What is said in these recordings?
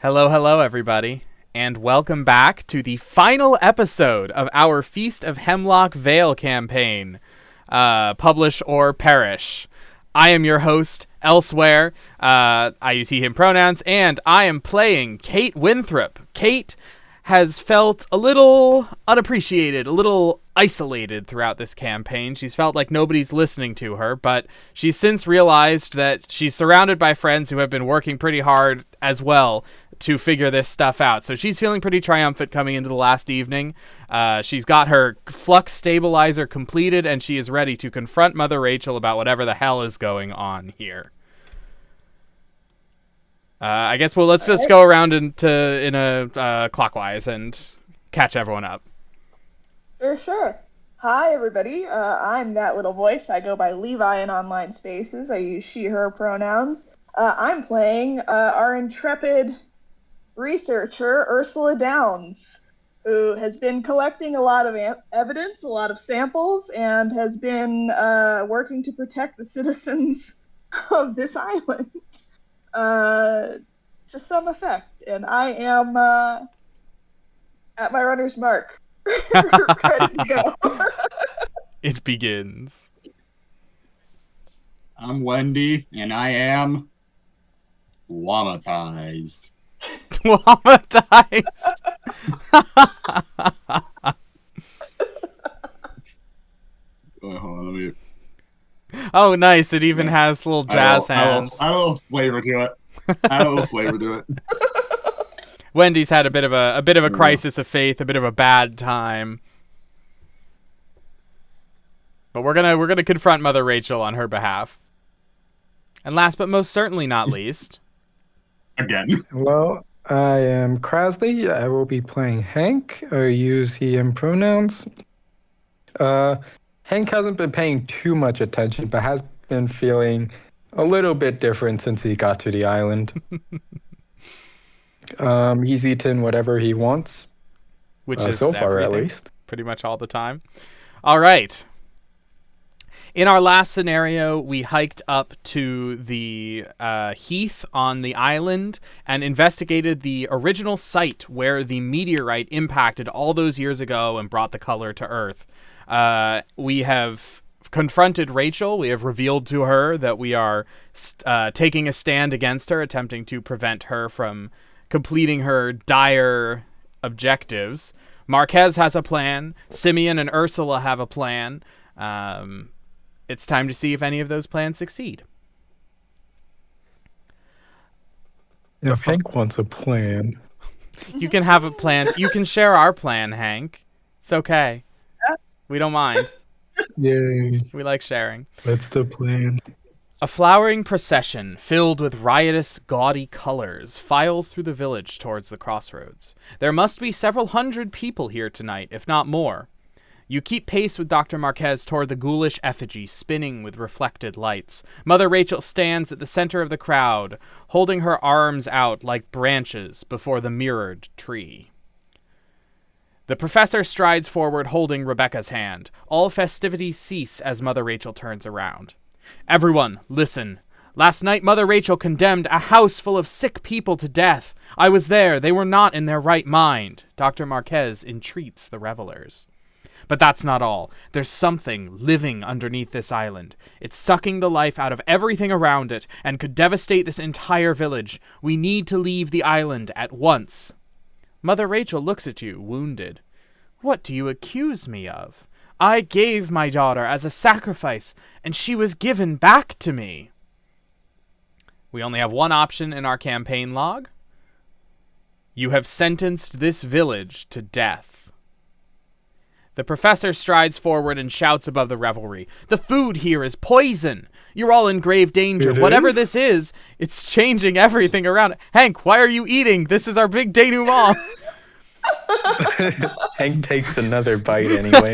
Hello, hello, everybody, and welcome back to the final episode of our Feast of Hemlock Vale campaign, Publish or Perish. I am your host, Elsewhere. I use he, him pronouns, and I am playing Kate Winthrop. Kate has felt a little unappreciated, a little isolated throughout this campaign. She's felt like nobody's listening to her, but she's since realized that she's surrounded by friends who have been working pretty hard as well to figure this stuff out. So she's feeling pretty triumphant coming into the last evening. She's got her flux stabilizer completed, and she is ready to confront Mother Rachel about whatever the hell is going on here. I guess let's just go around in a clockwise and catch everyone up. Sure. Hi, everybody. I'm that little voice. I go by Levi in online spaces. I use she, her pronouns. I'm playing our intrepid researcher, Ursula Downs, who has been collecting a lot of evidence, a lot of samples, and has been working to protect the citizens of this island to some effect. And I am at my runner's mark. Ready to go. It begins. I'm Wendy, and I am traumatized. Traumatized. Hold on, let me... Oh, nice! It even has little jazz hands. I will flavor to it. Wendy's had a bit of a crisis of faith, a bit of a bad time. But we're gonna confront Mother Rachel on her behalf. And last but most certainly not least, Again. Hello, I am Krasley. I will be playing Hank. I use he and pronouns. Hank hasn't been paying too much attention, but has been feeling a little bit different since he got to the island. He's eaten whatever he wants, which is so far at least, pretty much all the time. All right. In our last scenario, we hiked up to the heath on the island and investigated the original site where the meteorite impacted all those years ago and brought the color to Earth. We have confronted Rachel. We have revealed to her that we are taking a stand against her, attempting to prevent her from completing her dire objectives. Marquez has a plan. Simeon and Ursula have a plan. It's time to see if any of those plans succeed. If Hank wants a plan. You can have a plan. You can share our plan, Hank. It's okay. We don't mind. Yay. We like sharing. That's the plan. A flowering procession filled with riotous, gaudy colors files through the village towards the crossroads. There must be several hundred people here tonight, if not more. You keep pace with Dr. Marquez toward the ghoulish effigy spinning with reflected lights. Mother Rachel stands at the center of the crowd, holding her arms out like branches before the mirrored tree. The professor strides forward holding Rebecca's hand. All festivities cease as Mother Rachel turns around. Everyone, listen. Last night, Mother Rachel condemned a house full of sick people to death. I was there. They were not in their right mind. Dr. Marquez entreats the revelers. But that's not all. There's something living underneath this island. It's sucking the life out of everything around it and could devastate this entire village. We need to leave the island at once. Mother Rachel looks at you, wounded. What do you accuse me of? I gave my daughter as a sacrifice, and she was given back to me. We only have one option in our campaign log. You have sentenced this village to death. The professor strides forward and shouts above the revelry. The food here is poison. You're all in grave danger. Whatever this is, it's changing everything around. Hank, why are you eating? This is our big denouement. Hank takes another bite anyway.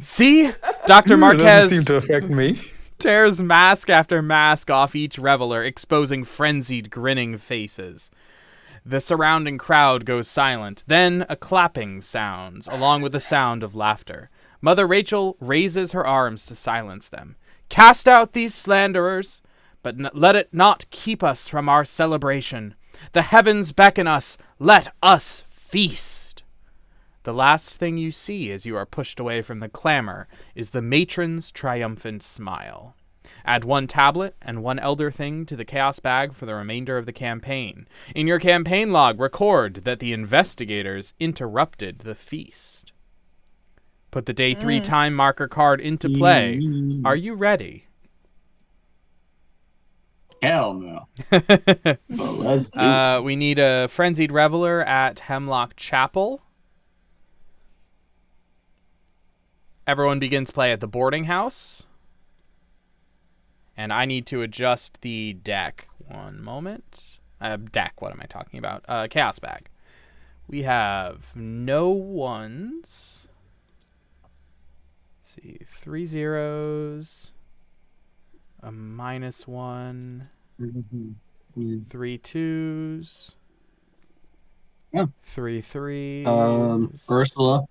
See? Dr. Marquez It doesn't seem to affect me. Tears mask after mask off each reveler, exposing frenzied, grinning faces. The surrounding crowd goes silent. Then a clapping sounds, along with the sound of laughter. Mother Rachel raises her arms to silence them. Cast out these slanderers. but let it not keep us from our celebration. The heavens beckon us. Let us feast. The last thing you see as you are pushed away from the clamor is the matron's triumphant smile. Add 1 tablet and 1 elder thing to the chaos bag for the remainder of the campaign. In your campaign log, record that the investigators interrupted the feast. Put the day 3 time marker card into play. Are you ready? Hell no. Well, let's do it. We need a frenzied reveler at Hemlock Chapel. Everyone begins play at the boarding house. And I need to adjust the deck. One moment. Deck, what am I talking about? Chaos bag. We have no ones. Let's see, 3 zeros. A -1. 3 2s. Yeah. 3 3s. Ursula.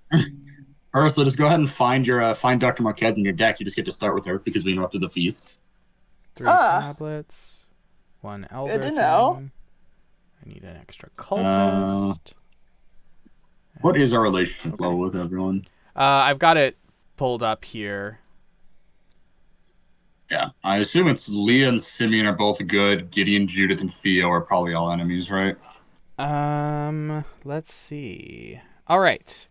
Ursula, just go ahead and find Dr. Marquez in your deck. You just get to start with her because we interrupted the feast. 3 tablets. 1 elder. Good to know. thing. I need an extra cultist. What is our relationship level with everyone? I've got it pulled up here. Yeah, I assume it's Leah and Simeon are both good. Gideon, Judith, and Theo are probably all enemies, right? Let's see. All right.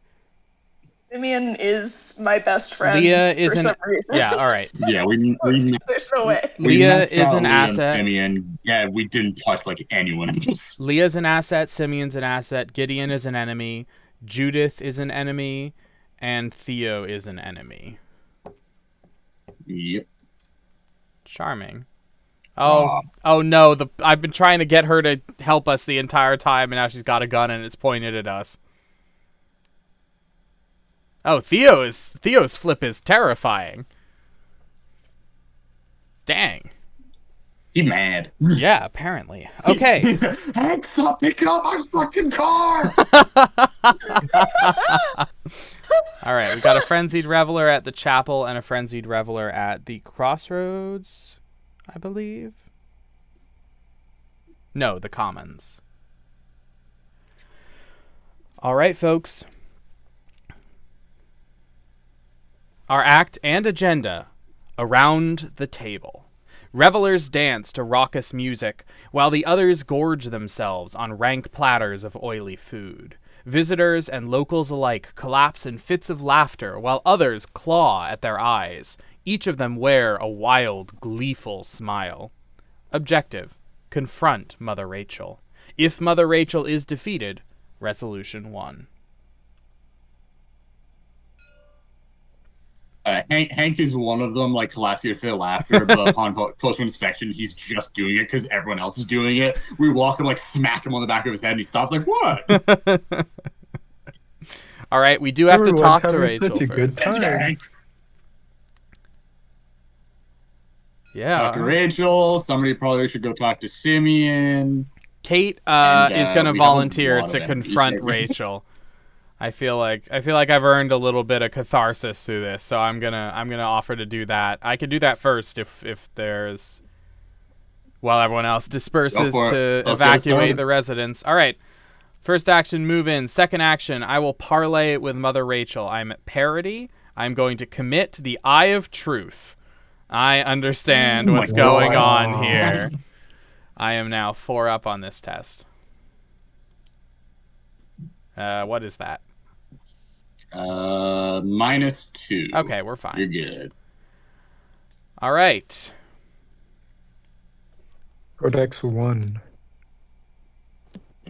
Simeon is my best friend. Leah for is an some reason. yeah. All right. Yeah, we There's no way. Leah maxed is out an Leah and asset. Simeon. Yeah, we didn't touch like anyone else. Leah's an asset. Simeon's an asset. Gideon is an enemy. Judith is an enemy, and Theo is an enemy. Yep. Charming. Oh no! I've been trying to get her to help us the entire time, and now she's got a gun and it's pointed at us. Oh, Theo's flip is terrifying. Dang. He mad. Yeah, apparently. Okay. Hank, stop picking up my fucking car! All right, we've got a frenzied reveler at the chapel and a frenzied reveler at the crossroads, I believe. No, the commons. All right, folks. Our act and agenda: around the table. Revelers dance to raucous music, while the others gorge themselves on rank platters of oily food. Visitors and locals alike collapse in fits of laughter, while others claw at their eyes. Each of them wear a wild, gleeful smile. Objective: confront Mother Rachel. If Mother Rachel is defeated, Resolution 1. Hank is one of them, like, collapsing with their laughter, but upon closer inspection, he's just doing it because everyone else is doing it. We walk and, like, smack him on the back of his head, and he stops, like, what? All right, we do have to Everyone's talk to having Rachel such a good first. That's time. Hank. Yeah. Talk to Rachel. Somebody probably should go talk to Simeon. Kate is going to we have a volunteer lot to of enemies confront here. Rachel. I feel like I've earned a little bit of catharsis through this, so I'm gonna offer to do that. I could do that first if there's, while everyone else disperses Go for to it. Let's get it evacuate started. the residence. All right. First action, move in. Second action, I will parlay with Mother Rachel. I'm at parity. I'm going to commit to the eye of truth. I understand Oh my what's going God. on here. I am now 4 up on this test. What is that? -2. Okay, we're fine. You're good. All right. Codex 1.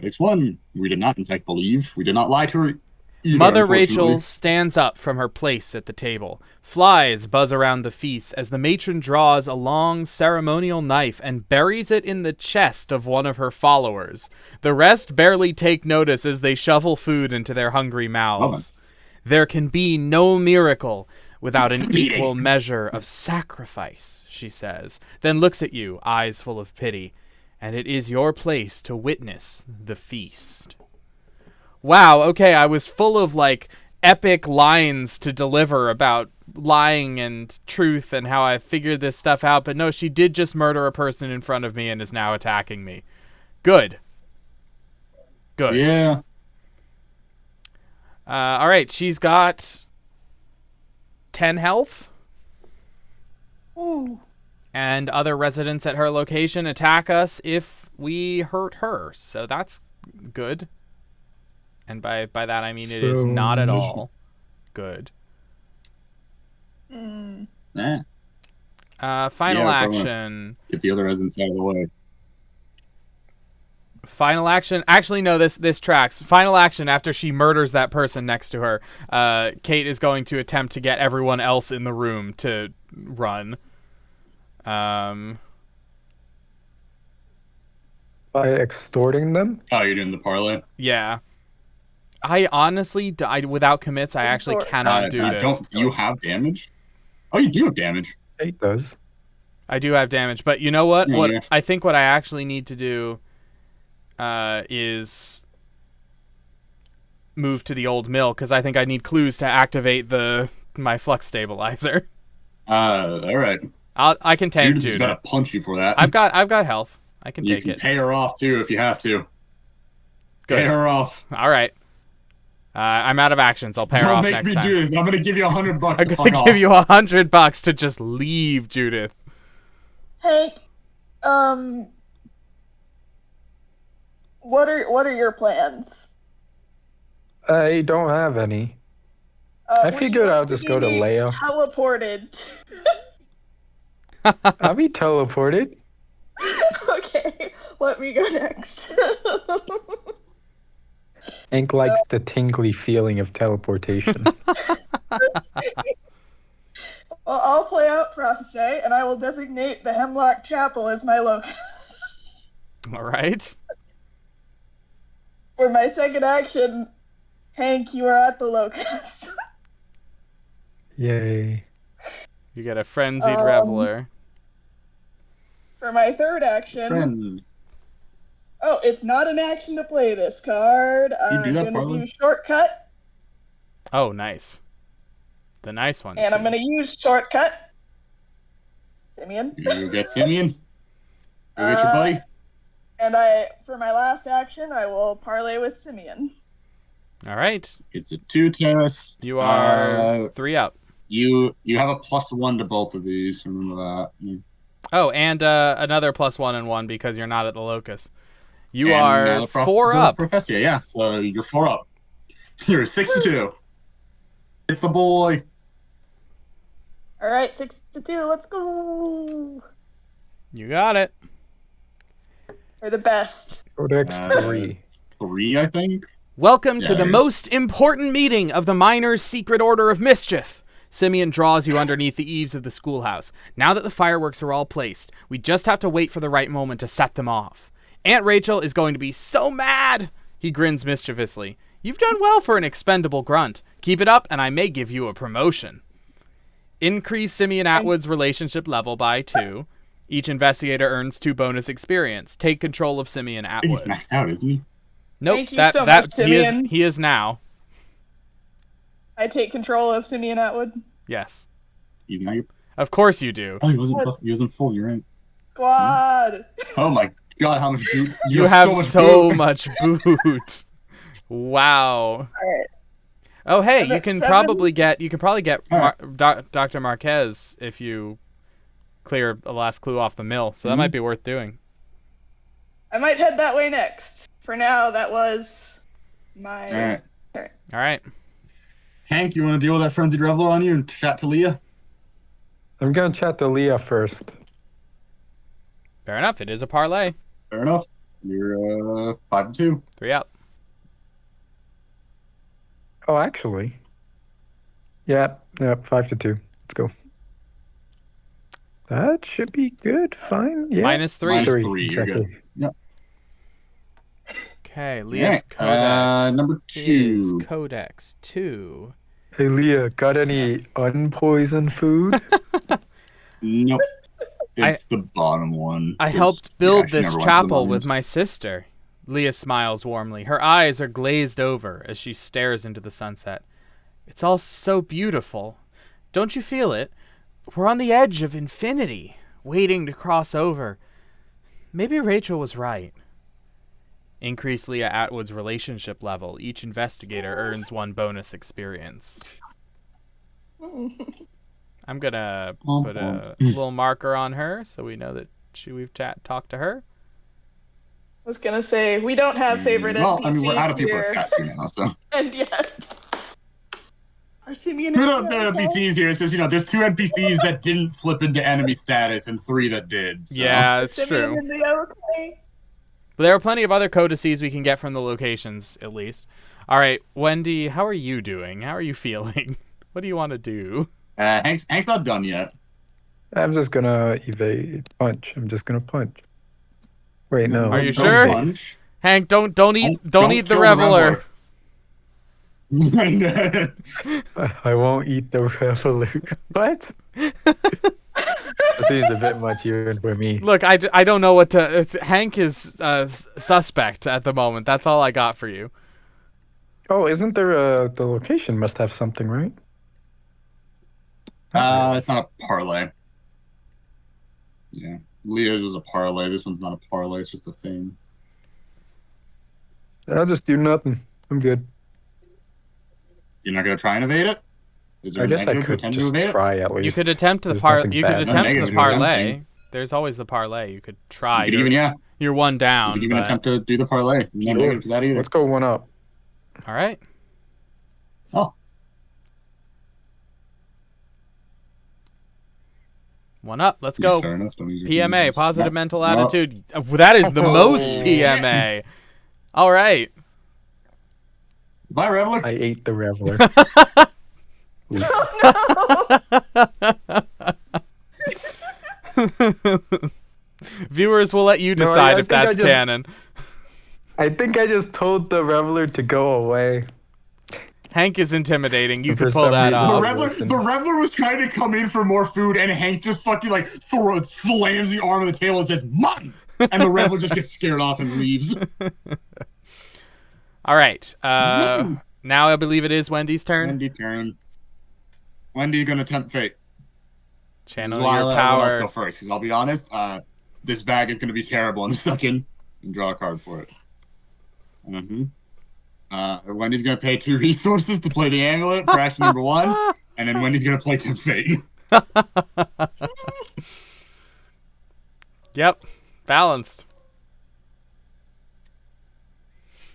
Next one. We did not, in fact, believe. We did not lie to her either, Mother unfortunately. Rachel stands up from her place at the table. Flies buzz around the feast as the matron draws a long ceremonial knife and buries it in the chest of one of her followers. The rest barely take notice as they shovel food into their hungry mouths. There can be no miracle without an equal measure of sacrifice, she says, then looks at you, eyes full of pity, and it is your place to witness the feast. Wow, okay, I was full of, like, epic lines to deliver about lying and truth and how I figured this stuff out, but no, she did just murder a person in front of me and is now attacking me. Good. Yeah. All right, she's got 10 health. Ooh. And other residents at her location attack us if we hurt her. So that's good. And by that I mean it is not at all good. Nah. Final action. Get the other residents out of the way. Final action. Actually, no, this tracks. Final action after she murders that person next to her. Kate is going to attempt to get everyone else in the room to run. By extorting them? Oh, you're doing the parlay? Yeah. I honestly, without commits, I actually cannot do this. Do you have damage? Oh, you do have damage. It does. I do have damage, but you know what? Yeah. I think what I actually need to do is move to the old mill, because I think I need clues to activate my flux stabilizer. All right. I can tank Judith's Judith. gonna punch you for that. I've got health. I can take You it. can pay her off too if you have to. Good. Pay her off. All right. I'm out of actions. I'll pay her off next time. Don't make me do this. I'm gonna give you $100 to I'm fuck gonna off. give you $100 to just leave, Judith. Hank, what are your plans? I don't have any. I Would figured you I'll like just be go to Leia. Teleported. I'll be teleported. Okay, let me go next. Hank likes the tingly feeling of teleportation. Well, I'll play out Prophecy, and I will designate the Hemlock Chapel as my locus. All right. For my second action, Hank, you are at the locus. Yay. You get a frenzied reveler. For my third action... Friend. Oh, it's not an action to play this card. I'm going to do Shortcut. Oh, nice. The nice one. And too. I'm going to use Shortcut. Simeon. You get Simeon. Go get your buddy. And for my last action, I will parlay with Simeon. All right. It's a 2 test. You are 3 up. You have a +1 to both of these. Remember that. Oh, and another +1 and 1 because you're not at the locus. You are 4 up. Professor, yeah. So you're 4 up. You're 6-2. It's the boy. All right, 6-2. Let's go. You got it. We're the best. Codex 3. 3, I think. Welcome to the most important meeting of the Miners' Secret Order of Mischief. Simeon draws you underneath the eaves of the schoolhouse. Now that the fireworks are all placed, we just have to wait for the right moment to set them off. Aunt Rachel is going to be so mad. He grins mischievously. You've done well for an expendable grunt. Keep it up and I may give you a promotion. Increase Simeon Atwood's relationship level by 2. Each investigator earns 2 bonus experience. Take control of Simeon Atwood. He's maxed out, isn't he? Nope, Thank you so much, Simeon. He is now. I take control of Simeon Atwood. Yes. He's not. Of course you do. Oh, he wasn't full. You're right. Squad. Oh my God, how much boot? You have so much boot. Wow. All right. Oh, hey, I'm you at can 7. probably get Right. Dr. Marquez if you clear the last clue off the mill. So that might be worth doing. I might head that way next. For now, that was my All turn. All right. Hank, you want to deal with that frenzied reveler on you and chat to Leah? I'm going to chat to Leah first. Fair enough. It is a parlay. Fair enough. You're 5-2. 3 up. Oh, actually. Yeah, 5-2. Let's go. That should be good. Fine. Yeah. -3. -3. You're exactly. good. Yep. Okay, Leah's codex number 2. is codex 2. Hey, Leah, got any unpoisoned food? Nope. It's the bottom one. I helped build this chapel with my sister. Leah smiles warmly. Her eyes are glazed over as she stares into the sunset. It's all so beautiful. Don't you feel it? We're on the edge of infinity, waiting to cross over. Maybe Rachel was right. Increase Leah Atwood's relationship level. Each investigator earns 1 bonus experience. I'm gonna put a little marker on her so we know that we've talked to her. I was gonna say we don't have favorite Well, NPCs I mean, we're out of people here, at chat here now, so. and yet our simian. We don't have NPCs here because, there's 2 NPCs that didn't flip into enemy status and 3 that did. So. Yeah, it's true. In the okay. But there are plenty of other codices we can get from the locations, at least. All right, Wendy, how are you doing? How are you feeling? What do you want to do? Hank's not done yet. I'm just gonna punch. I'm just gonna punch. Wait, no. Are you Don't sure? punch. Hank, don't eat the kill Reveler. I won't eat the Reveler. What? That seems a bit much even for me. Look, I don't know what to... Hank is suspect at the moment. That's all I got for you. Oh, isn't there the location must have something, right? It's not a parlay. Yeah. Leah's was a parlay. This one's not a parlay. It's just a thing. I'll just do nothing. I'm good. You're not gonna try and evade it? Is there I a guess I negative could attempt to just evade it? try at least. You could attempt the There's nothing You could bad. No attempt negative, the you're parlay. attempting. There's always the parlay. You could try. You could even, You're 1 down. You could even but- attempt to do the parlay. No Sure. negative to that either. Let's go 1 up. All right. Oh. 1 up. Let's go. Fair enough. Don't use your PMA, fingers. positive No. mental No. attitude. That is the Oh, most shit. PMA. All right. Bye, Reveler. I ate the Reveler. Viewers will let you No, decide I if think I that's just- canon. I think I just told the Reveler to go away. Hank is intimidating. You For could pull some that reason- The off. Listen. Reveler was trying to come in for more food, and Hank just fucking slams the arm on the table and says, "Mine!" And the Reveler just gets scared off and leaves. All right. Now I believe it is Wendy's turn. Wendy turn. Wendy's gonna tempt fate. Channel This is why I your let everyone else power. go first, because I'll be honest, this bag is gonna be terrible in a second. And draw a card for it. Wendy's gonna pay 2 resources to play the amulet for action number 1, and then Wendy's gonna play tempt fate. Yep. Balanced.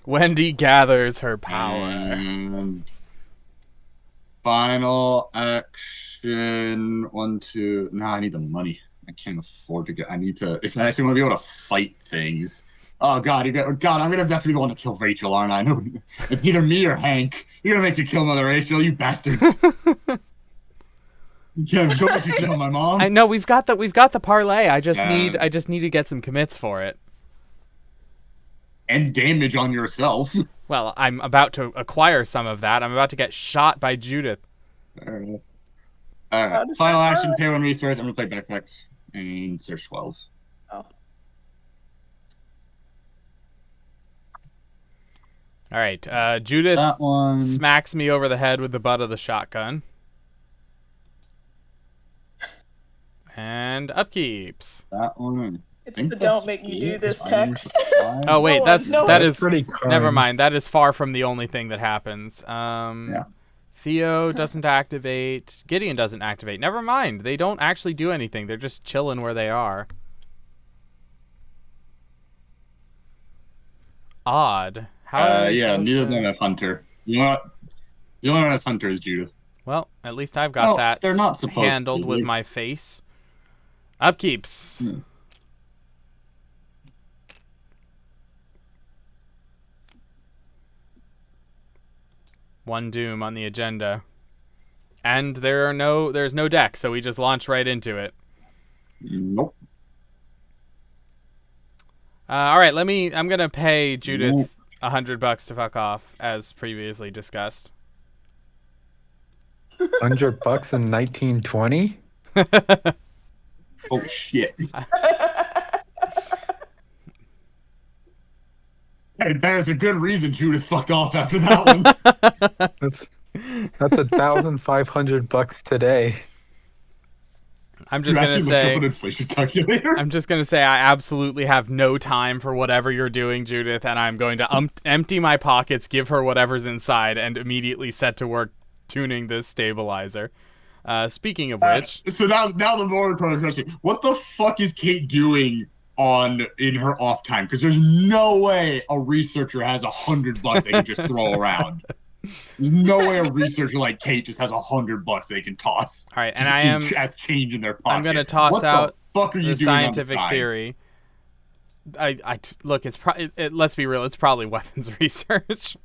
Wendy gathers her power. And final action 1, 2. No, I need the money. I can't afford to get. I need to. If I actually want to be able to fight things. Oh God, I'm gonna have to be the one to kill Rachel, aren't I? No, it's either me or Hank. You're gonna make me kill another Rachel, you bastards. Yeah, go make you kill my mom. I know we've got the parlay. I just Yeah. need to get some commits for it. And damage on yourself. Well, I'm about to acquire some of that. I'm about to get shot by Judith. Alright. How does Final that action, work? pay 1 resource. I'm gonna play backpack and search 12. Oh. All right. Judith That one. smacks me over the head with the butt of the shotgun. And upkeeps. That one. It's think the that's don't make me do it. this That's fine. text. Oh wait, No, that's no. that That's is pretty kind. never mind. That is far from the only thing that happens. Yeah. Theo doesn't activate. Gideon doesn't activate. Never mind. They don't actually do anything. They're just chilling where they are. Odd. How are they Yeah, supposed neither to- of them have Hunter. You know what? The only one that has Hunter is Judith. Well, at least I've got Well, that they're not supposed handled to. with They- my face. Upkeeps. Hmm. One doom on the agenda. And there's no deck, so we just launch right into it. Nope. All right, I'm gonna pay Judith Nope. $100 to fuck off, as previously discussed. $100 in 1920? Oh shit. Hey, there's a good reason Judith fucked off after that one. That's That's $1,500 today. I'm just gonna Look up say. an inflation calculator. I'm just gonna say I absolutely have no time for whatever you're doing, Judith, and I'm going to empty my pockets, give her whatever's inside, and immediately set to work tuning this stabilizer. Speaking of which, So now the more important question: what the fuck is Kate doing in her off time? Because there's no way a researcher has $100 they can just throw around. There's no way a researcher like Kate just has $100 they can toss. all right, and I am as change in their pocket. I'm gonna toss what out the fuck are you the doing scientific on the side? theory. Look, let's be real, it's probably weapons research.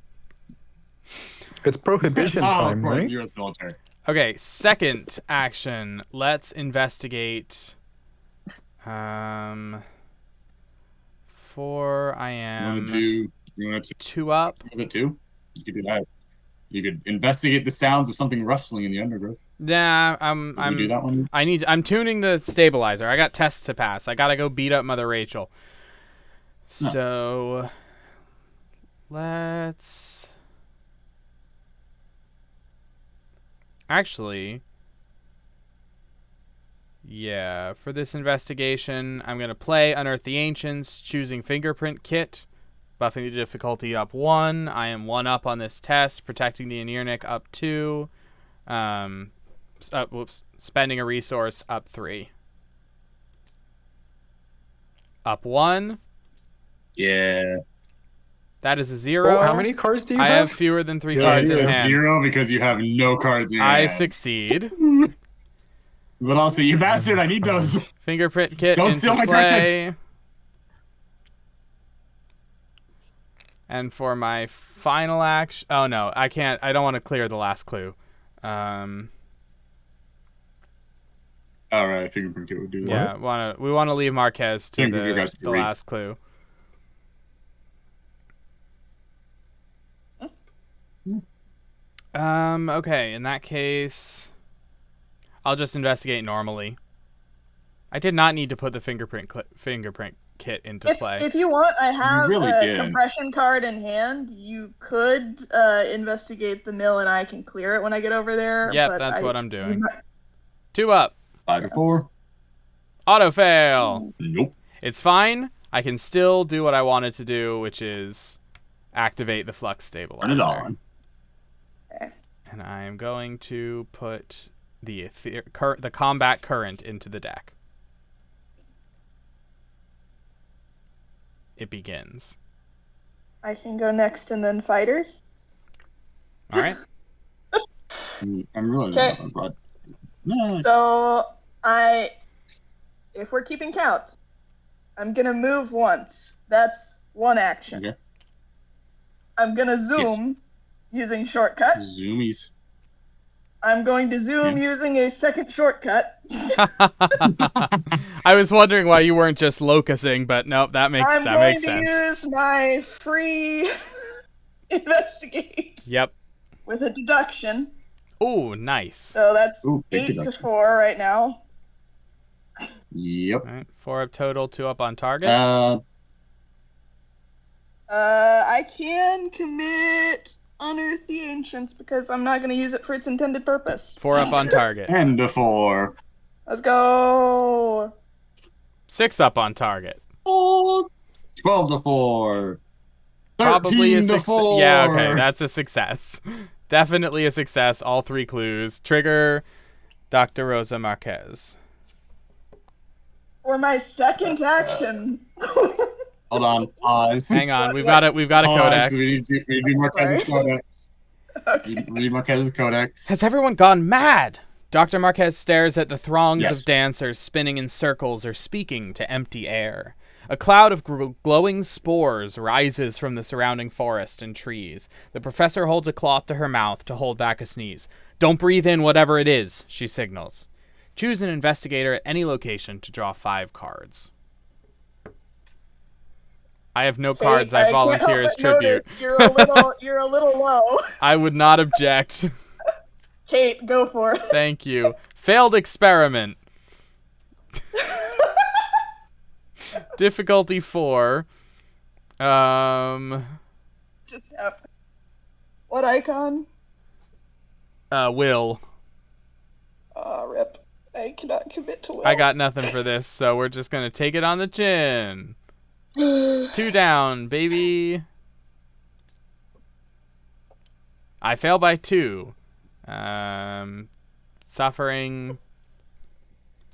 It's prohibition time, right? U.S. military. Okay, second action. Let's investigate. 4. I am You want to 2 up. do it too? You could do that. You could investigate the sounds of something rustling in the undergrowth. Yeah, Did we do that one? I'm tuning the stabilizer. I got tests to pass. I gotta go beat up Mother Rachel. So let's actually, yeah, for this investigation, I'm gonna play Unearth the Ancients, choosing Fingerprint Kit, buffing the difficulty up 1. I am 1 up on this test, protecting the Anirnik up 2. Spending a resource up 3. Up 1. Yeah. That is a 0. Oh, how many cards do you I have? have fewer than 3 Yeah, cards It's in a hand. 0 because you have no cards in your I hand. succeed. But also, you bastard, I need those. Fingerprint Kit Don't into steal my play. And for my final action... Oh, no. I can't. I don't want to clear the last clue. All right, fingerprint kit would do that. Yeah, we want to leave Marquez to the three. last clue. Okay, in that case, I'll just investigate normally. I did not need to put the fingerprint kit into play. If you want, I have really a didn't. compression card in hand. You could investigate the mill, and I can clear it when I get over there. Yep, but that's what I'm doing. you might- 2 up. 5 to 4. Auto fail. Nope. It's fine. I can still do what I wanted to do, which is activate the flux stabilizer. Turn it on. And I am going to put the combat current into the deck. It begins. I can go next, and then fighters. All right. I'm realizing Okay. that, but no. So if we're keeping count, I'm gonna move once. That's 1 action. Okay. I'm gonna zoom using shortcut. Zoomies. I'm going to zoom using a second shortcut. I was wondering why you weren't just locusing, but nope, that makes sense. I'm going to use my free investigate Yep. with a deduction. Ooh, nice. So that's Big 8 to deduction. 4 right now. Yep. All right, 4 up total, 2 up on target. I can commit Unearth the Ancients because I'm not going to use it for its intended purpose. 4 up on target. And a 4. Let's go. 6 up on target. 12 to 4. Probably a 13 to success. 4. Yeah, okay, that's a success. Definitely a success. All 3 clues. Trigger Dr. Rosa Marquez. For my second action. Hold on. Pause. Hang on, we've got a Pause. codex. We need Marquez's codex. Okay. We need Marquez's codex. Has everyone gone mad? Dr. Marquez stares at the throngs Yes. of dancers spinning in circles or speaking to empty air. A cloud of glowing spores rises from the surrounding forest and trees. The professor holds a cloth to her mouth to hold back a sneeze. Don't breathe in whatever it is, she signals. Choose an investigator at any location to draw 5 cards. I have no cards. I volunteer as tribute. You're a little low. I would not object. Kate, go for it. Thank you. Failed experiment. Difficulty 4. Just have what icon? Will. Rip. I cannot commit to Will. I got nothing for this, so we're just gonna take it on the chin. 2 down, baby. I fail by 2. Suffering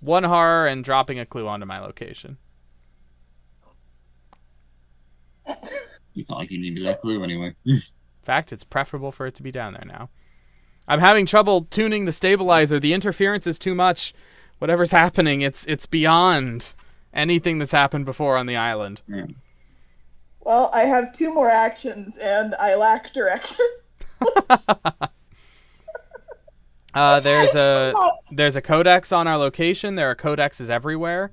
1 horror and dropping a clue onto my location. It's not like you needed that clue anyway. In fact, it's preferable for it to be down there now. I'm having trouble tuning the stabilizer. The interference is too much. Whatever's happening, it's beyond anything that's happened before on the island. Yeah. Well, I have 2 more actions, and I lack direction. There's a codex on our location. There are codexes everywhere.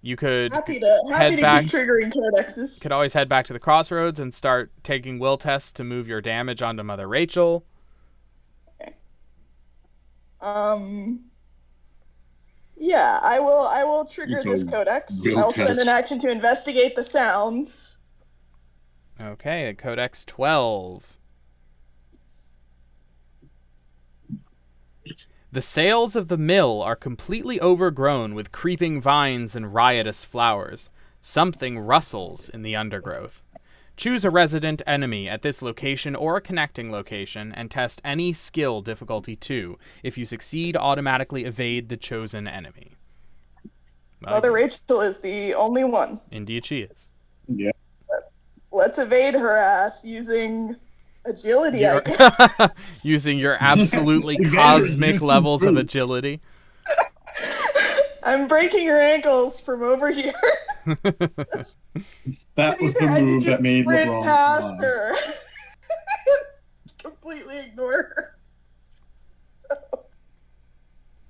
You could Happy to back. keep triggering codexes. Could always head back to the crossroads and start taking will tests to move your damage onto Mother Rachel. Okay. Yeah, I will trigger this codex. I'll spend an action to investigate the sounds. Okay, Codex 12. The sails of the mill are completely overgrown with creeping vines and riotous flowers. Something rustles in the undergrowth. Choose a resident enemy at this location or a connecting location and test any skill difficulty 2. If you succeed, automatically evade the chosen enemy. Mother Rachel is the only one. Indeed she is. Yeah. Let's evade her ass using agility, I guess. Using your absolutely cosmic levels of agility. I'm breaking her ankles from over here. That was the move that made sprint LeBron past fly. her. Completely ignore her. So,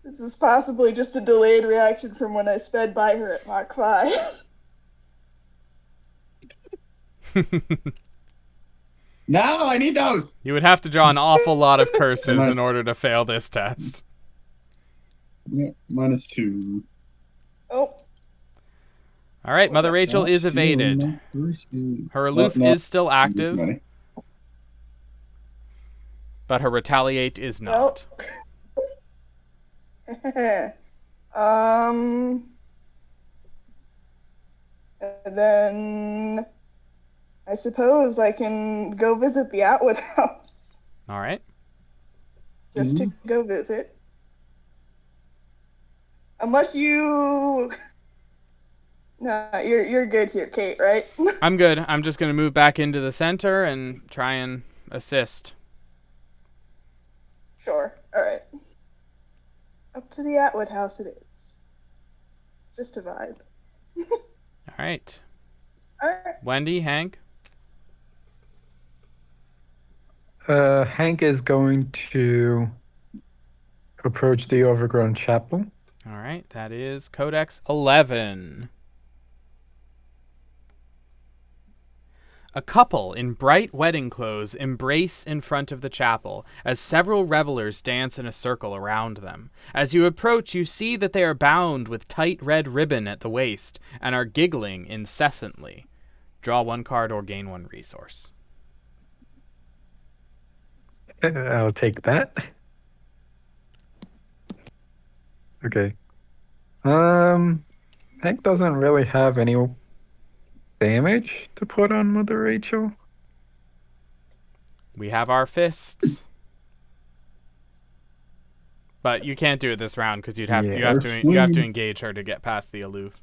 this is possibly just a delayed reaction from when I sped by her at Mach 5. No, I need those. You would have to draw an awful lot of curses in order to fail this test. Yeah, -2. Oh. All right, Mother Rachel is evaded. Her aloof is still active, but her retaliate is not. And then I suppose I can go visit the Atwood house. All right. Just to go visit. Unless you... No, you're good here, Kate, right? I'm good. I'm just going to move back into the center and try and assist. Sure. All right. Up to the Atwood house it is. Just a vibe. All right. All right. Wendy, Hank? Hank is going to approach the overgrown chapel. All right. That is Codex 11. A couple in bright wedding clothes embrace in front of the chapel as several revelers dance in a circle around them. As you approach, you see that they are bound with tight red ribbon at the waist and are giggling incessantly. Draw 1 card or gain 1 resource. I'll take that. Okay. Hank doesn't really have any damage to put on Mother Rachel. We have our fists. But you can't do it this round because you have to engage her to get past the aloof.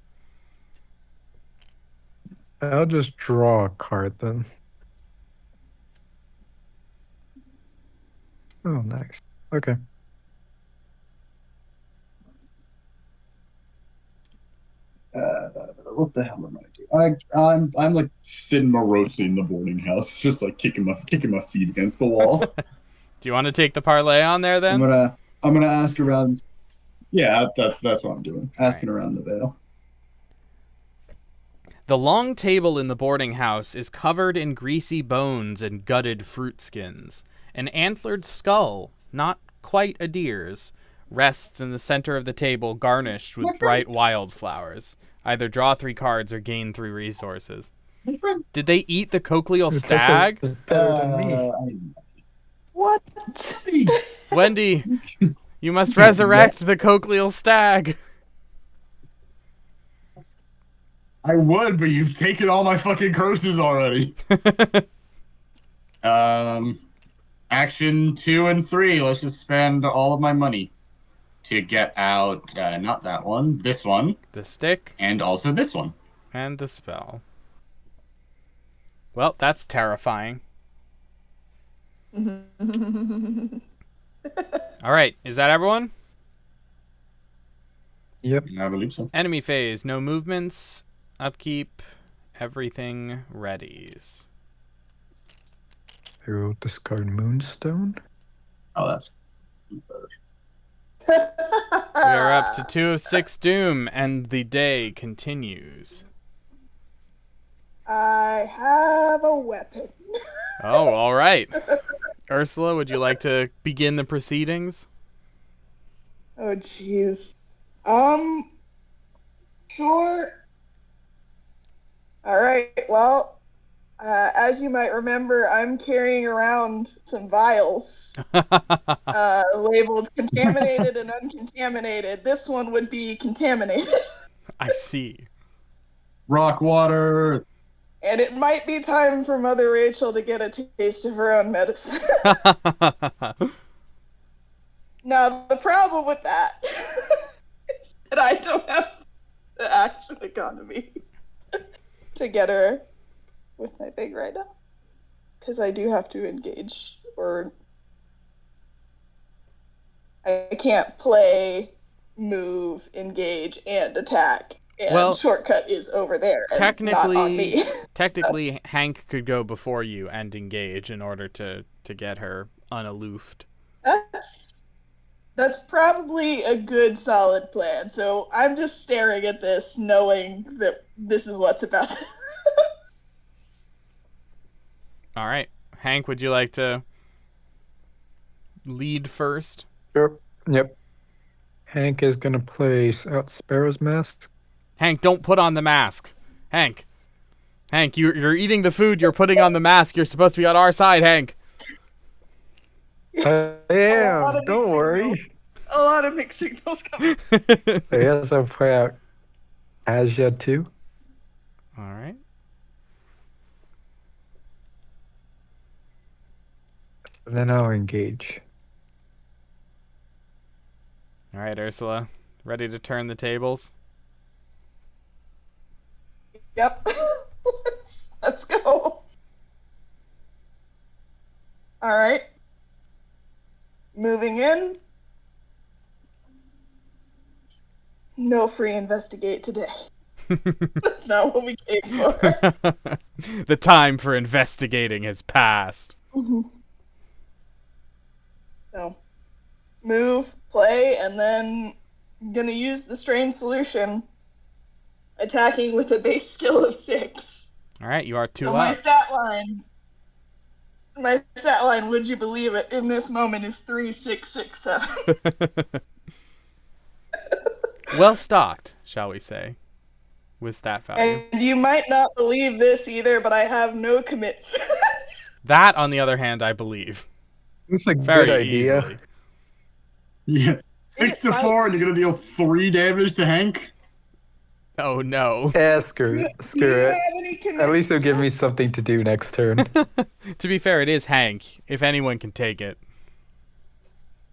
I'll just draw a card then. Oh, nice. Okay. What the hell am I doing? I'm like Finn Morosi in the boarding house, just like kicking my feet against the wall. Do you want to take the parlay on there then? I'm gonna ask around. Yeah, that's what I'm doing. Asking around the veil. The long table in the boarding house is covered in greasy bones and gutted fruit skins. An antlered skull, not quite a deer's, rests in the center of the table, garnished with bright wildflowers. Either draw 3 cards or gain 3 resources. Did they eat the cochlear stag? Better than me. What? Wendy, you must resurrect the cochleal stag. I would, but you've taken all my fucking curses already. Action 2 and 3. Let's just spend all of my money to get out, not that one, this one. The stick. And also this one. And the spell. Well, that's terrifying. All right, is that everyone? Yep. I believe so. Enemy phase, no movements, upkeep, everything readies. I will discard Moonstone. Oh, that's We are up to 2 of 6 doom, and the day continues. I have a weapon. Oh, all right. Ursula, would you like to begin the proceedings? Oh, jeez. Sure. All right. Well, as you might remember, I'm carrying around some vials labeled contaminated and uncontaminated. This one would be contaminated. I see. rock water. And it might be time for Mother Rachel to get a taste of her own medicine. Now, the problem with that is that I don't have the actual economy to get her with my thing right now. Because I do have to engage, or I can't play, move, engage, and attack. And Well, shortcut is over there. And not on me. Technically, Hank could go before you and engage in order to get her unaloofed. That's probably a good, solid plan. So I'm just staring at this, knowing that this is what's about. All right. Hank, would you like to lead first? Sure. Yep. Hank is gonna place out Sparrow's mask. Hank, don't put on the mask. Hank, you're eating the food. You're putting on the mask. You're supposed to be on our side, Hank. I am. Don't worry. A lot of mixed signals coming. I also play out Asia too. All right. And then I'll engage. All right, Ursula. Ready to turn the tables? Yep. Let's go. All right. Moving in. No free investigate today. That's not what we came for. The time for investigating has passed. Mm-hmm. So, move, play, and then I'm gonna use the strange solution. Attacking with a base skill of 6. All right, you are 2 So up. my stat line, would you believe it, in this moment is 3667. Well stocked, shall we say, with stat value. And you might not believe this either, but I have no commits. That, on the other hand, I believe. It's a Very good idea. easily. Yeah. 6 to 4, and you're gonna deal 3 damage to Hank? Oh, no. Screw Do it. you have any commits? At least it'll give me something to do next turn. To be fair, it is Hank, if anyone can take it.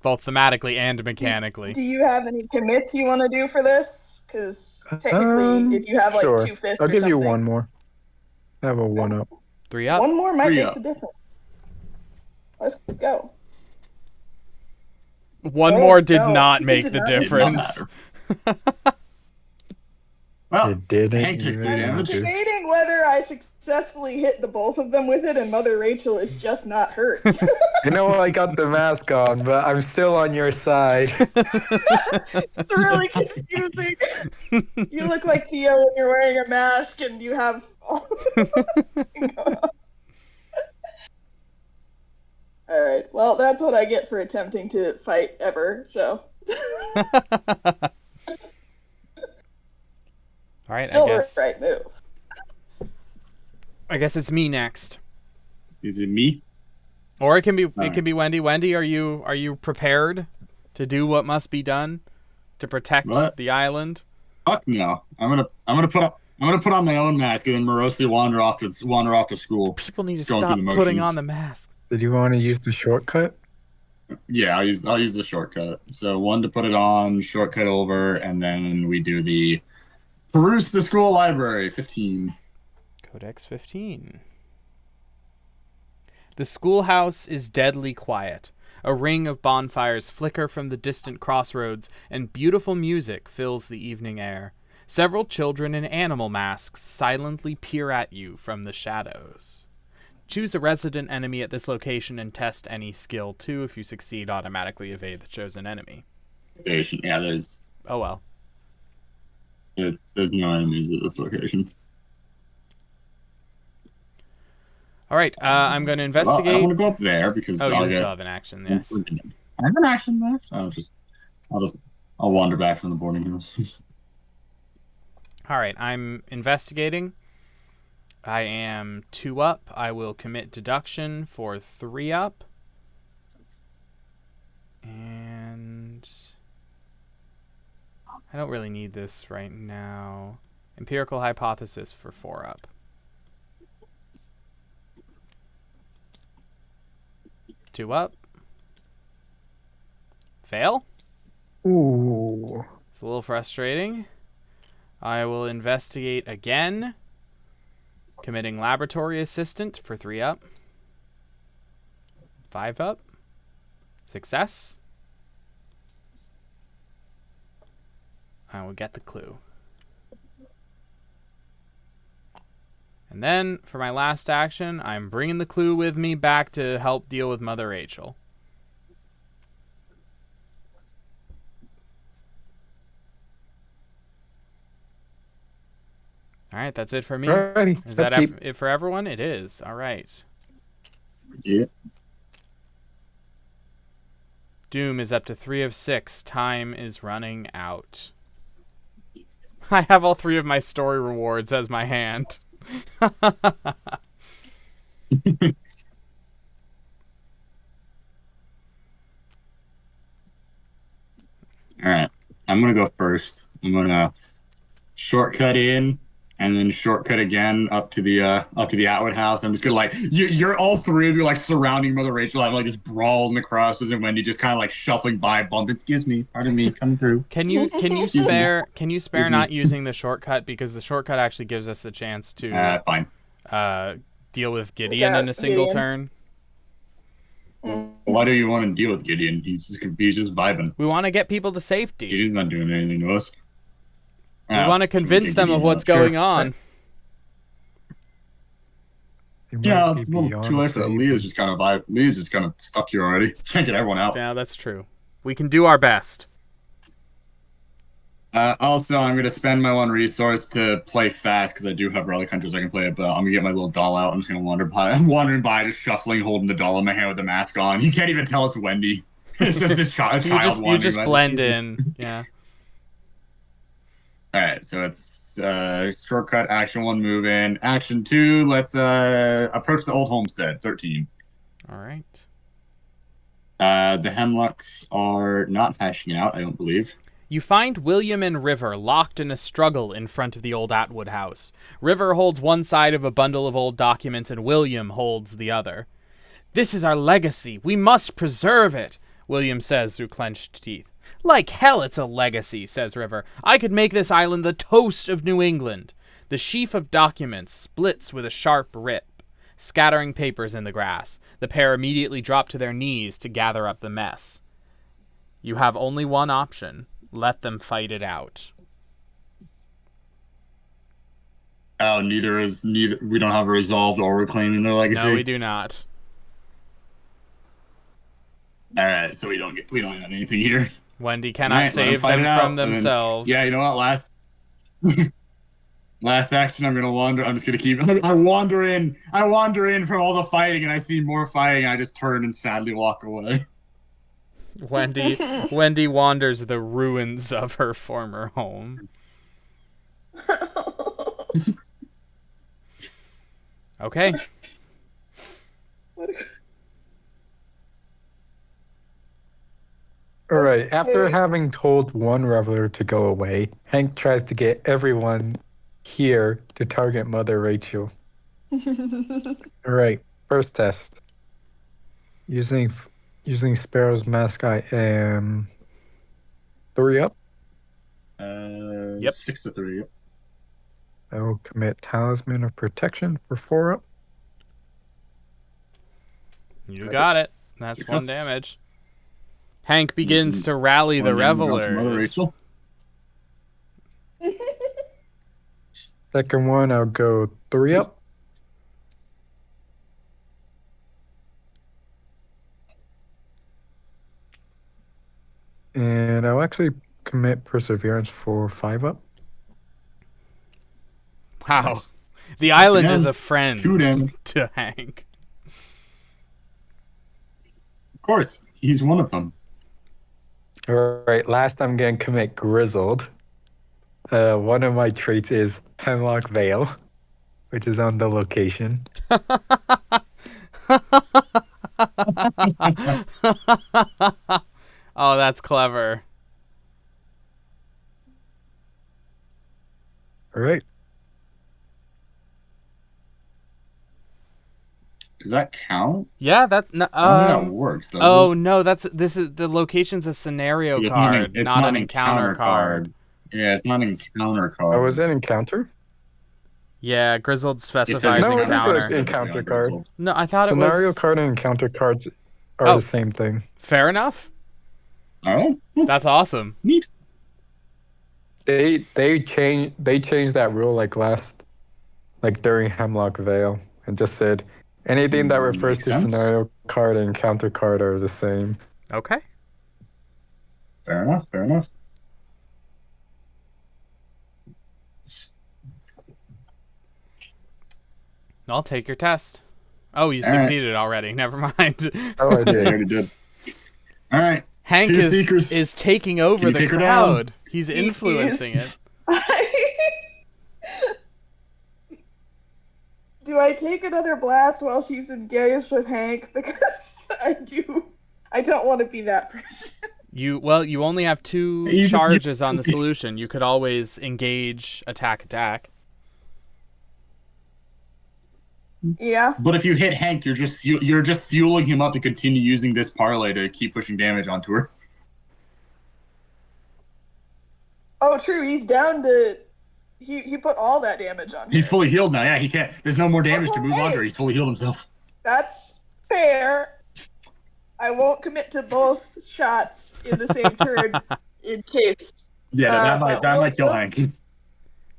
Both thematically and mechanically. Do you have any commits you want to do for this? Because technically, if you have like sure. 2 fists I'll or give you something, one more. I have a 1-up. 3 up. one more might 3 make up. the difference. Let's go. One Oh, more did no, not it make did the not. difference. Well, It didn't. Hank takes 2 even damage. matter. Debating whether I successfully hit the both of them with it, and Mother Rachel is just not hurt. I know I got the mask on, but I'm still on your side. It's really confusing. You look like Theo when you're wearing a mask, and you have all going on. All right. Well, that's what I get for attempting to fight ever. So. All right, Still the right move. I guess it's me next. Is it me? Or it can be right. Wendy. Wendy, are you prepared to do what must be done to protect What? the island? Fuck no. I'm gonna put on my own mask and then morosely wander off to school. People need to Just going through stop the putting on motions. the mask. Did you want to use the shortcut? Yeah, I'll use the shortcut. So 1 to put it on, shortcut over, and then we do the peruse the school library. 15. Codex 15. The schoolhouse is deadly quiet. A ring of bonfires flicker from the distant crossroads, and beautiful music fills the evening air. Several children in animal masks silently peer at you from the shadows. Choose a resident enemy at this location and test any skill. 2. If you succeed, automatically evade the chosen enemy. Yeah, there's Oh well. there's no enemies at this location. All right, I'm going to Well, I investigate. don't want to go up there because Oh, I'll you get. still have an action, yes. I have an action left. I'll wander back from the boarding house. All right, I'm investigating. I am 2 up. I will commit deduction for 3 up. And I don't really need this right now. Empirical hypothesis for 4 up. 2 up. Fail. Ooh. It's a little frustrating. I will investigate again. Committing laboratory assistant for 3 up. 5 up. Success. I will get the clue. And then, for my last action, I'm bringing the clue with me back to help deal with Mother Rachel. All right, that's it for me. Alrighty. Is that Upkeep. it for everyone? It is. All right. Yeah. Doom is up to 3 of 6. Time is running out. I have all 3 of my story rewards as my hand. All right. I'm gonna go first. I'm gonna shortcut in and then shortcut again up to the Atwood house. I'm just gonna like you're all 3 of you like surrounding Mother Rachel. I'm like just brawling across and Wendy just kind of like shuffling by, bumping. Excuse me, pardon me, coming through. Can you spare not using the shortcut, because the shortcut actually gives us the chance to Fine. deal with Gideon in a single turn. Why do you want to deal with Gideon? He's just vibing. We want to get people to safety. Gideon's not doing anything to us. We want to convince them of what's going on. Yeah, it's a little too late for that. Leah's just kind of stuck here already. Can't get everyone out. Yeah, that's true. We can do our best. Also, I'm going to spend my 1 resource to play fast because I do have Relic Hunters I can play it, but I'm going to get my little doll out. I'm just going to wander by. I'm wandering by, just shuffling, holding the doll in my hand with the mask on. You can't even tell it's Wendy. It's just this child You just blend in. Yeah. All right, so it's shortcut, action 1, move in. Action 2, let's approach the old homestead, 13. All right. The Hemlocks are not hashing out, I don't believe. You find William and River locked in a struggle in front of the old Atwood house. River holds one side of a bundle of old documents and William holds the other. "This is our legacy. We must preserve it," William says through clenched teeth. "Like hell it's a legacy," says River. "I could make this island the toast of New England." The sheaf of documents splits with a sharp rip, scattering papers in the grass. The pair immediately drop to their knees to gather up the mess. You have only one option. Let them fight it out. Oh, neither. We don't have a resolved or reclaiming their legacy. No, we do not. All right, so we don't have anything here. Wendy cannot save them from themselves. Yeah, you know what? Last action, I'm gonna wander. I'm just gonna keep. I wander in from all the fighting, and I see more fighting. And I just turn and sadly walk away. Wendy wanders the ruins of her former home. Okay. All right. After Okay. having told one reveler to go away, Hank tries to get everyone here to target Mother Rachel. All right. First test. Using Sparrow's mask, I am 3 up. Yep. 6 to 3. Yep. I will commit Talisman of Protection for 4 up. You got it. That's Success. 1 damage. Hank begins to rally the One damage onto Mother revelers. Rachel. Second one, I'll go 3 up. And I'll actually commit Perseverance for 5 up. Wow. Nice. The island again, is a friend 2 damage. to Hank. Of course, he's one of them. All right, last I'm going to commit Grizzled. One of my traits is Hemlock Vale, which is on the location. Oh, that's clever. All right. Does that count? Yeah, that's no, I don't think that works, does oh it? no, this is the location's a scenario It's card, it's not an encounter card. Yeah, it's not an encounter card. Oh, was it encounter? Yeah, Grizzled It specifies says No, it is encounter. an encounter card. Grizzled. No, I thought Scenario it was card and encounter cards are Oh. the same thing. fair enough. Oh, That's awesome. neat. They changed that rule like during Hemlock Vale and just said anything that refers Makes to sense. scenario card and encounter card are the same. Okay. Fair enough. Fair enough. I'll take your test. Oh, you All right. succeeded already. Never mind. Oh, I Yeah, did. you already did. All right. Hank Two seekers. is taking over Can you the take her crowd. down? He's influencing it. Do I take another blast while she's engaged with Hank? Because I don't want to be that person. You only have 2 You just- charges on the solution. You could always engage attack. Yeah. But if you hit Hank, you're just fueling him up to continue using this parlay to keep pushing damage onto her. Oh, true. He's down to. He put all that damage on. He's her. fully healed now. Yeah, he can't. There's no more damage to move Okay. on to her. He's fully healed himself. That's fair. I won't commit to both shots in the same turn in case. Yeah, that but might kill we'll- Hank.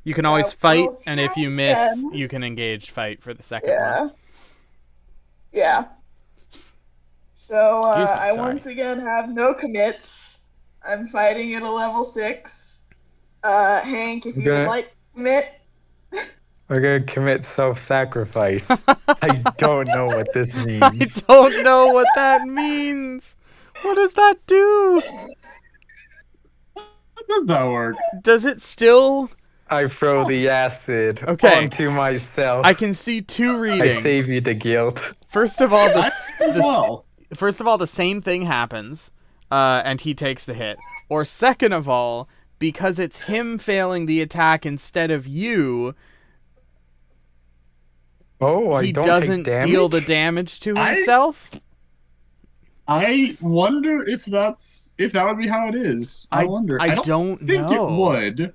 You can always Yeah, fight, we'll and if try you miss, again. you can engage fight for the second Yeah. one. Yeah. So Excuse me, I sorry. once again have no commits. I'm fighting at a level 6. Hank, if you Okay. would like to commit. I'm gonna commit self-sacrifice. I don't know what this means. I don't know what that means. What does that do? How does that work? Does it still? I throw the acid Okay. onto myself. I can see 2 I readings. save you the guilt. First of all, As well. First of all, the same thing happens, and he takes the hit. Or second of all, because it's him failing the attack instead of you, Oh, I he don't doesn't take damage? deal the damage to I- himself. I wonder if that would be how it is. I wonder. I I don't think know. it would.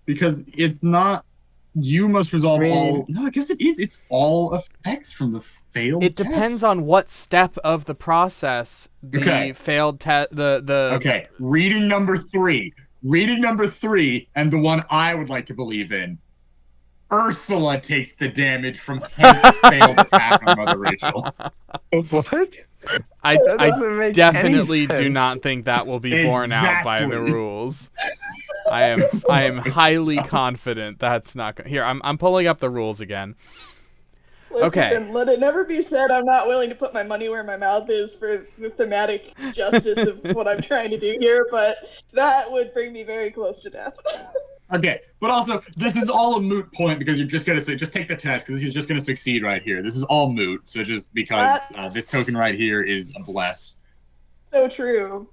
Because it's not. You must resolve I mean- all. No, I guess it is. It's all effects from the failed. It depends test. on what step of the process the Okay. failed the Okay, reading number 3. Reading number 3, and the one I would like to believe in. Ursula takes the damage from Hank's failed attack on Mother Rachel. What? I That I doesn't make definitely any do sense. not think that will be borne out by the Exactly. rules. I am highly confident that's not going. Here, I'm pulling up the rules again. Listen, Okay. let it never be said I'm not willing to put my money where my mouth is for the thematic justice of what I'm trying to do here, but that would bring me very close to death. Okay, but also this is all a moot point because you're just gonna say just take the test because he's just gonna succeed right here. This is all moot. So just because this token right here is a bless. So true.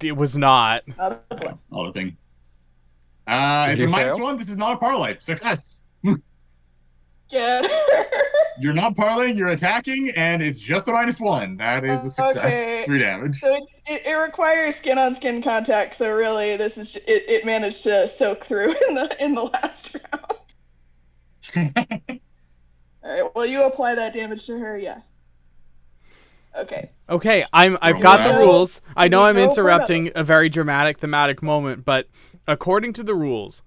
It was not. Not a bless. All the thing. Did It's you a fail? -1. This is not a parlay. Success. Get You're not parlaying, you're attacking, and it's just a -1. That is a success. Okay. 3 damage. So it requires skin-on-skin contact. So really, this is it managed to soak through in the last round. All right. Well, you apply that damage to her, yeah. Okay. Okay, I've got the Go. rules. I know I'm Go for interrupting a very dramatic, thematic moment, but according to the rules,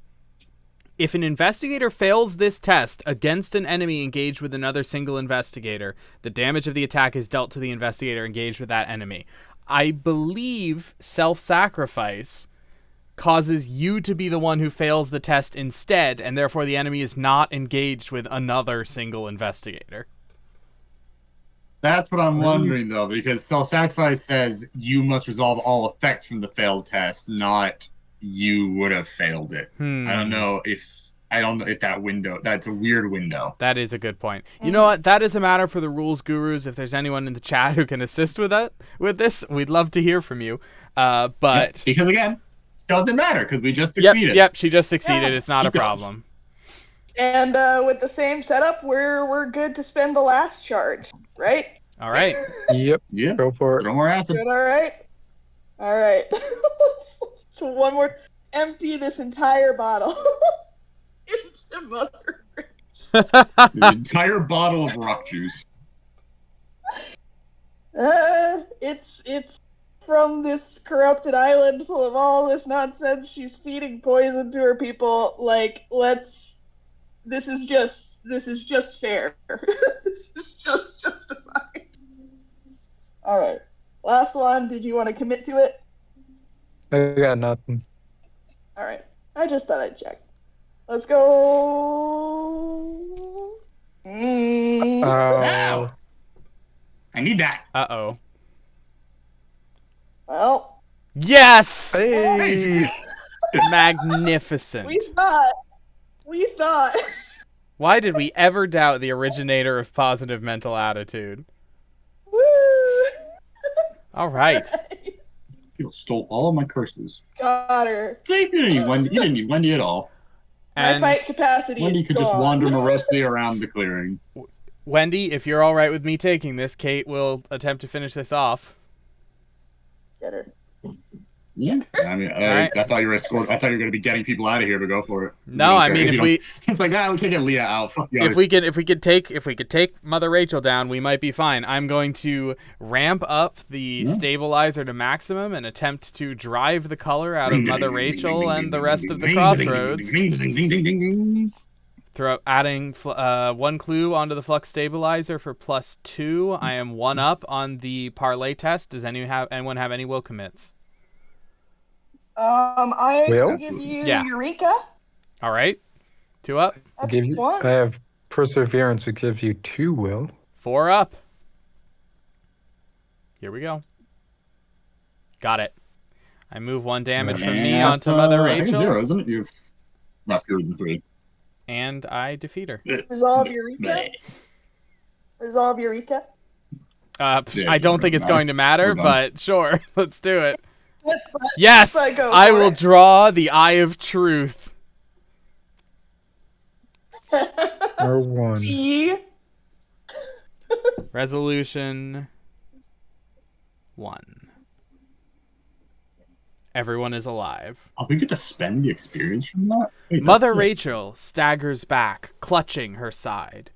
if an investigator fails this test against an enemy engaged with another single investigator, the damage of the attack is dealt to the investigator engaged with that enemy. I believe self-sacrifice causes you to be the one who fails the test instead, and therefore the enemy is not engaged with another single investigator. That's what I'm wondering, though, because self-sacrifice says you must resolve all effects from the failed test, not you would have failed it. I don't know if that window. That's a weird window. That is a good point. You know what? That is a matter for the rules gurus. If there's anyone in the chat who can assist with this, we'd love to hear from you. But because again, it doesn't matter because we just succeeded. Yep, she just succeeded. Yeah, it's not a she does. problem. And with the same setup, we're good to spend the last charge, right? All right. Yep. Yeah. Go for it. No more acid. Good. All right. All right. So one more. Empty this entire bottle into Mother. The entire bottle of rock juice. It's from this corrupted island full of all this nonsense. She's feeding poison to her people. Like, this is just fair. This is just justified. All right. Last one. Did you want to commit to it? I got nothing. All right. I just thought I'd check. Let's go. Ow! I need that. Uh-oh. Well, Yes! Hey! Magnificent. we thought. Why did we ever doubt the originator of positive mental attitude? Woo! All right. People stole all of my curses. Got her. See, you didn't need Wendy at all. And My fight capacity Wendy is could gone. just wander morosely around the clearing. Wendy, if you're all right with me taking this, Kate will attempt to finish this off. Get her. Yeah. I mean, right. I thought you were going to be getting people out of here, but go for it. No, I mean, if we it's like, we can't get Leah out. Fuck the if others. we could take Mother Rachel down, we might be fine. I'm going to ramp up the stabilizer to maximum and attempt to drive the color out of Mother Rachel and the rest of the crossroads. Adding one clue onto the flux stabilizer for +2. I am 1 up on the parlay test. Does anyone have any will commits? I Will? give you Yeah. Eureka. All right, 2 up, That's Give you, one. I have perseverance, which gives you 2 will. 4 up. Here we go. Got it. I move 1 damage from me onto Mother I think it's 0, Rachel, isn't it? You've not fewer than 3. and I defeat her. Resolve Eureka. Resolve Eureka. Yeah, I don't think it's going to matter, We're done. but sure, let's do it. Yes, But go I for will it. draw the Eye of Truth. Or 1. E. Resolution 1. Everyone is alive. Oh, we get to spend the experience from that? Wait, that's Mother sick. Rachel staggers back, clutching her side.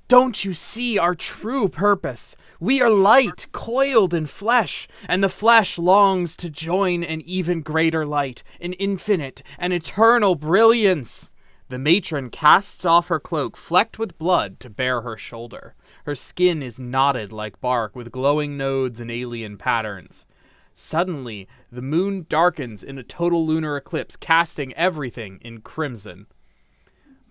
Don't you see our true purpose? We are light, coiled in flesh, and the flesh longs to join an even greater light, an infinite and eternal brilliance. The matron casts off her cloak, flecked with blood, to bare her shoulder. Her skin is knotted like bark, with glowing nodes and alien patterns. Suddenly, the moon darkens in a total lunar eclipse, casting everything in crimson.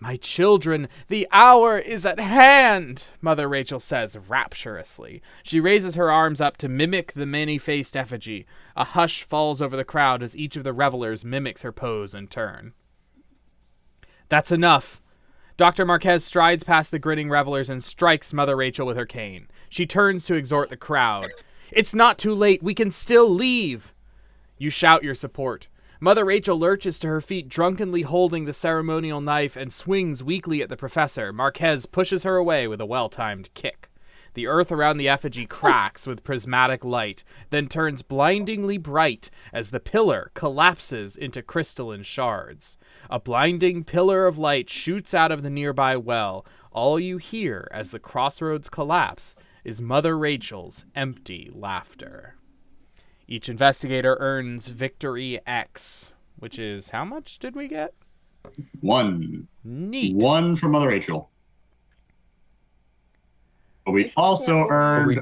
My children, the hour is at hand, Mother Rachel says rapturously. She raises her arms up to mimic the many-faced effigy. A hush falls over the crowd as each of the revelers mimics her pose in turn. That's enough. Dr. Marquez strides past the grinning revelers and strikes Mother Rachel with her cane. She turns to exhort the crowd. It's not too late. We can still leave. You shout your support. Mother Rachel lurches to her feet, drunkenly holding the ceremonial knife, and swings weakly at the professor. Marquez pushes her away with a well-timed kick. The earth around the effigy cracks with prismatic light, then turns blindingly bright as the pillar collapses into crystalline shards. A blinding pillar of light shoots out of the nearby well. All you hear as the crossroads collapse is Mother Rachel's empty laughter. Each investigator earns Victory X, which is how much did we get? 1. Neat. 1 from Mother Rachel. But we also earned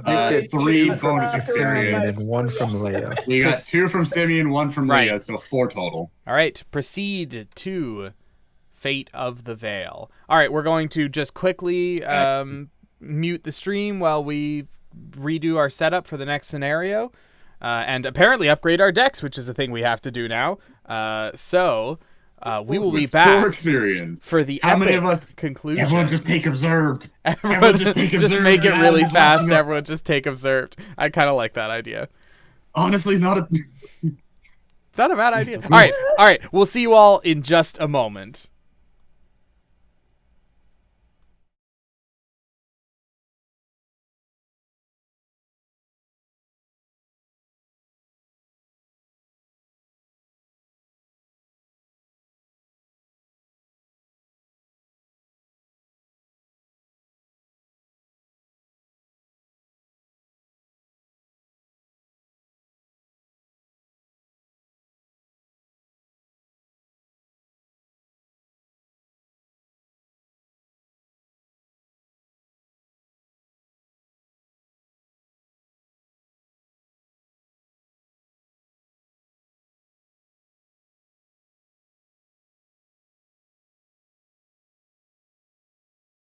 3 bonus experience. And 1 from Leia. We got 2 from Simeon, 1 from Right. Leia, so 4 total. All right, proceed to Fate of the Veil. All right, we're going to just quickly mute the stream while we redo our setup for the next scenario, and apparently upgrade our decks, which is a thing we have to do now. So we will be With back 4 experience. for the How many epic of us? conclusion. Everyone just take observed. Everyone just take just observed make it and really Adam's fast. watching us. Everyone just take observed. I kind of like that idea. Honestly, not a. It's not a bad idea. All right. We'll see you all in just a moment.